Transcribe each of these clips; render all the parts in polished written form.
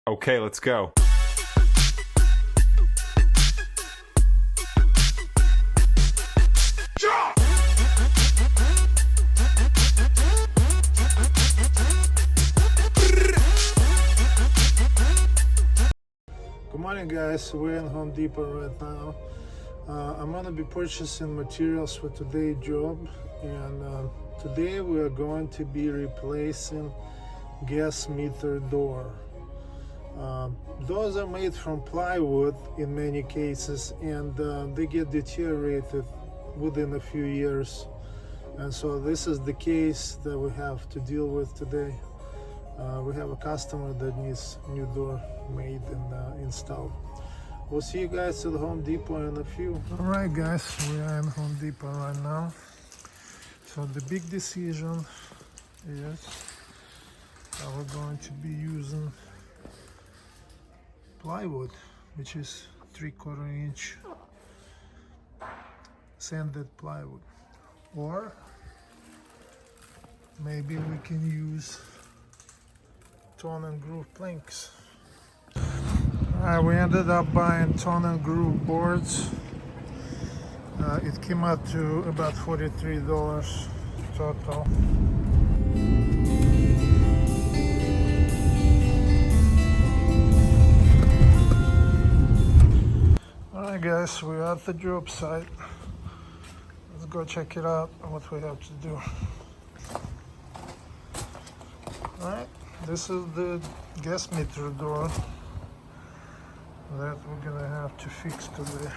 Okay, let's go. Good morning, guys. We're in Home Depot right now. I'm gonna be purchasing materials for today's job, and today we are going to be replacing gas meter door. Those are made from plywood in many cases, and they get deteriorated within a few years, and so this is the case that we have to deal with today. We have a customer that needs new door made and installed. We'll see you guys at the Home Depot in a few. All right, guys, we are in Home Depot right now. So the big decision is that we're going to be using plywood, which is 3/4 inch sanded plywood, or maybe we can use tone and groove planks. Alright, we ended up buying tone and groove boards. It came out to about $43 total. Alright, guys, we're at the job site. Let's go check it out and what we have to do. Alright, this is the gas meter door that we're gonna have to fix today.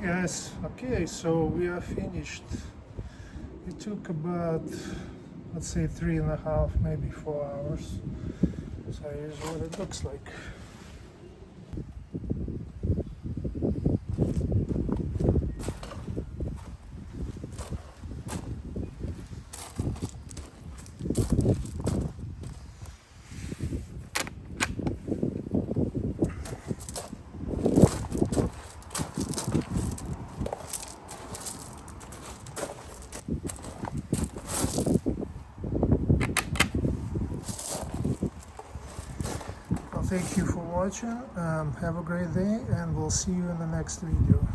Yes, okay, so we are finished. It took about, let's say, 3.5, maybe 4 hours. So here's what it looks like. Well, thank you for watching. Have a great day, and we'll see you in the next video.